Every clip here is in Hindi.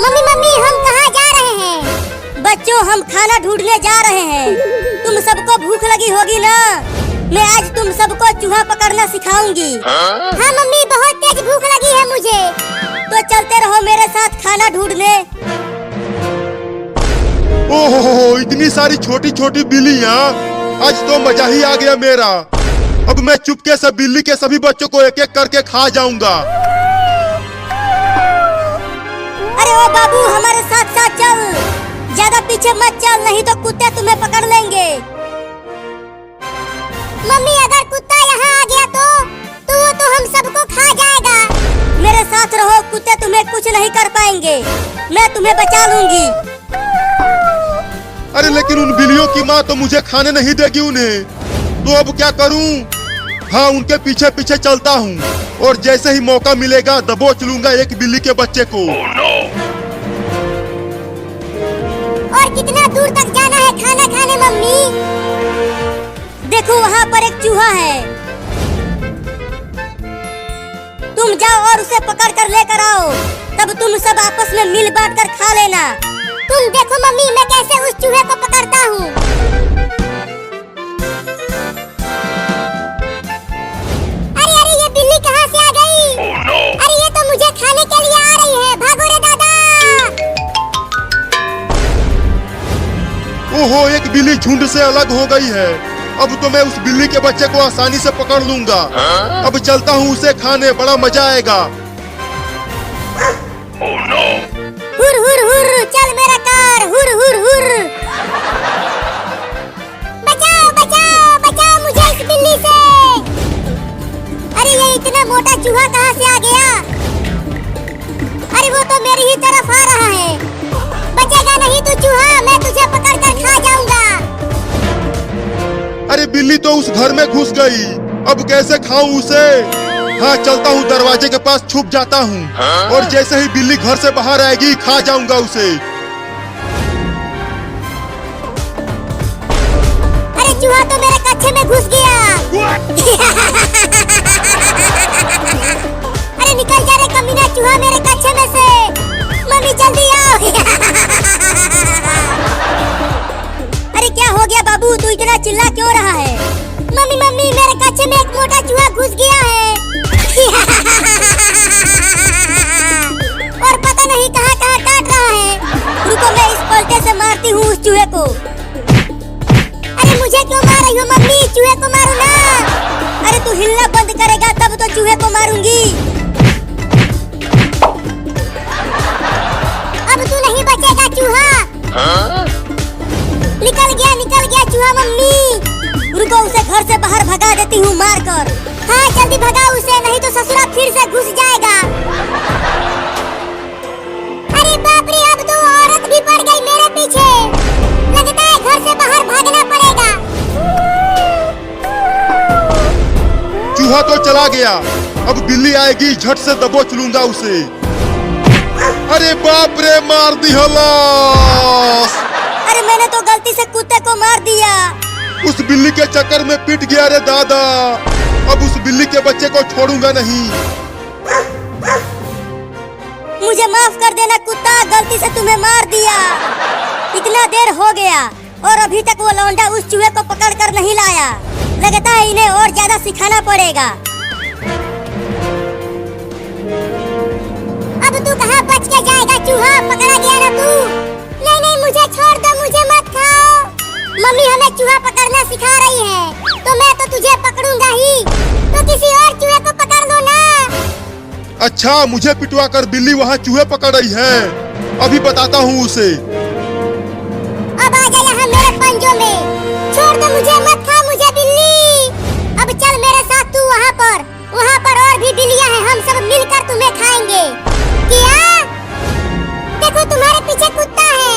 मम्मी मम्मी हम कहाँ जा रहे हैं? बच्चों हम खाना ढूंढने जा रहे हैं। तुम सबको भूख लगी होगी ना? मैं आज तुम सबको चूहा पकड़ना सिखाऊंगी। हाँ मम्मी बहुत तेज भूख लगी है मुझे। तो चलते रहो मेरे साथ खाना ढूंढने। ओहो इतनी सारी छोटी छोटी बिल्लियाँ, आज तो मजा ही आ गया मेरा। अब मैं चुपके से बिल्ली के सभी बच्चों को एक एक करके खा जाऊंगा। अरे ओ बाबू हमारे साथ साथ चल, ज्यादा पीछे मत चल नहीं तो कुत्ते तुम्हें पकड़ लेंगे। मम्मी अगर कुत्ता यहाँ आ गया तो वो तो हम सबको खा जाएगा। मेरे साथ रहो, कुत्ते तुम्हें कुछ नहीं कर पाएंगे, मैं तुम्हें बचा लूंगी। अरे लेकिन उन बिल्लियों की माँ तो मुझे खाने नहीं देगी उन्हें, तो अब क्या करूं? हाँ उनके पीछे पीछे चलता हूँ और जैसे ही मौका मिलेगा दबोच लूंगा एक बिल्ली के बच्चे को। और कितना दूर तक जाना है खाना खाने मम्मी? देखो वहाँ पर एक चूहा है, तुम जाओ और उसे पकड़ कर लेकर आओ, तब तुम सब आपस में मिल बांट कर खा लेना। तुम देखो मम्मी मैं कैसे उस चूहे को पकड़ता हूँ। अरे अरे ये बिल्ली कहाँ से आ गई? अरे ये तो मुझे खाने के लिए आ रही है, भागो रे दादा। ओहो एक बिल्ली झुंड से अलग हो गई है। अब तो मैं उस बिल्ली के बच्चे को आसानी से पकड़ लूंगा। अब चलता हूँ उसे खाने, बड़ा मजा आएगा। हुर हुर हुर चल मेरा कार, हुर हुर हुर। बचाओ बचाओ बचाओ मुझे इस बिल्ली से। अरे ये इतना मोटा चूहा कहाँ से आ गया? अरे वो तो मेरी ही तरफ आ रहा है। बचेगा नहीं तू चूहा, मैं तुझे पकड़ कर खा जाऊंगा। अरे बिल्ली तो उस घर में घुस गई, अब कैसे खाऊं उसे? हाँ चलता हूँ दरवाजे के पास छुप जाता हूँ और जैसे ही बिल्ली घर से बाहर आएगी खा जाऊंगा उसे। अरे चूहा तो मेरे कच्छे में घुस गया। अरे निकल जा रे कमीना चूहा मेरे कच्छे में से। मम्मी जल्दी आओ। अरे क्या हो गया बाबू, तू इतना चिल्ला क्यों रहा है? मम्मी मम्मी मेरे कच्छे में एक मोटा चूहा घुस गया है। और पता नहीं कहाँ कहाँ काट रहा है। रुको मैं इस पलटे से मारती हूँ उस चूहे को। अरे मुझे क्यों मार रही हो मम्मी? चूहे को मारो ना। अरे तू हिलना बंद करेगा तब तो चूहे को मारूंगी। अब तू नहीं बचेगा चूहा। निकल गया चूहा मम्मी। रुको उसे घर से बाहर भगा देती हूँ मार कर। हाँ जल्दी भगाओ उसे, नहीं तो ससुरा फिर से घुस जाएगा। अरे बाप रे अब तो औरत भी पड़ गई मेरे पीछे। लगता है घर से बाहर भागना पड़ेगा। चूहा तो चला गया, अब बिल्ली आएगी झट से दबोच लूंगा उसे। अरे बाप रे मार दी हलास। अरे मैंने तो गलती से कुत्ते को मार दिया। उस बिल्ली के चक्कर में पिट गया रे दादा। अब उस बिल्ली के बच्चे को छोड़ूंगा नहीं। मुझे माफ कर देना कुत्ता, गलती से तुम्हें मार दिया। इतना देर हो गया और अभी तक वो लौंडा उस चूहे को पकड़ कर नहीं लाया। लगता है इन्हें और ज्यादा सिखाना पड़ेगा। अब तू कहाँ बच के जाएगा चूहा? पकड़ा गया ना तू। नहीं नहीं मुझे छोड़ दो, मुझे मत खाओ। मम्मी हमें चूहा पकड़ना सिखा रही है, तो मैं तो तुझे पकड़ूंगा ही। तो किसी और चूहे को पकड़ लो ना। अच्छा मुझे पिटवा कर बिल्ली वहाँ चूहे पकड़ रही है, अभी बताता हूँ उसे। अब आ जा यहाँ मेरे पंजों में। छोड़ दो मुझे, मत खा मुझे बिल्ली। अब चल मेरे साथ तू वहाँ पर और भी बिल्लियाँ हैं, हम सब मिलकर तुम्हें खाएंगे। क्या? देखो तुम्हारे पीछे कुत्ता है।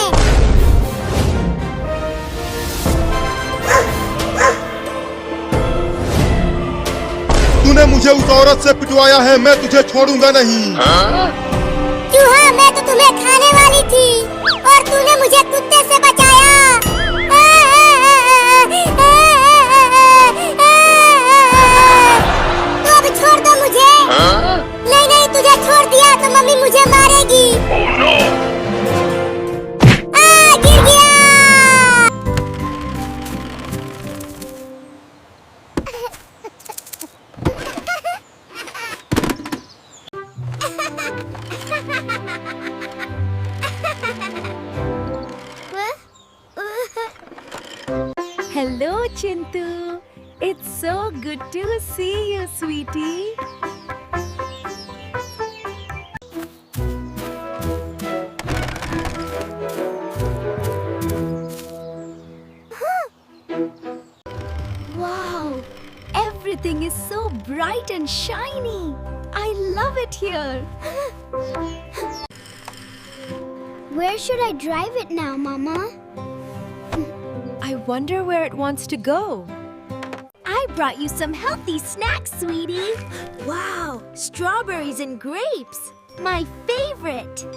तूने मुझे उस औरत से पिटवाया है, मैं तुझे छोड़ूंगा नहीं। चूहा मैं तो तुम्हें खाने वाली थी और तूने मुझे कुत्ते से बचाया। तो अब छोड़ दो मुझे। नहीं नहीं तुझे Hello, Chintu. It's so good to see you, sweetie. Wow, everything is so bright and shiny. I love it here. Where should I drive it now, Mama? I wonder where it wants to go. I brought you some healthy snacks, sweetie. Wow, strawberries and grapes. My favorite.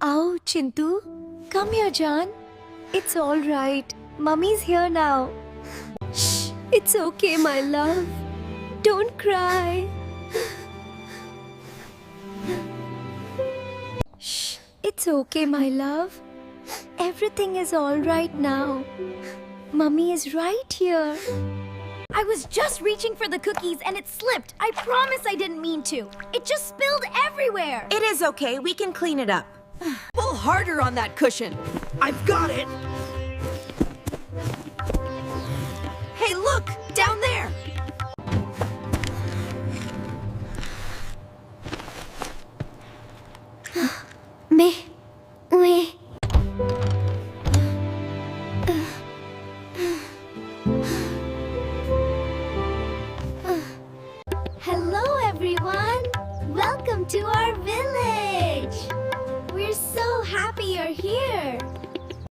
Oh, Chintu, come here, John. It's all right. Mummy's here now. Shh, it's okay, my love. Don't cry. Shh, it's okay, my love. Everything is all right now. Mummy is right here. I was just reaching for the cookies and it slipped. I promise I didn't mean to. It just spilled everywhere. It is okay. We can clean it up. Pull harder on that cushion. I've got it.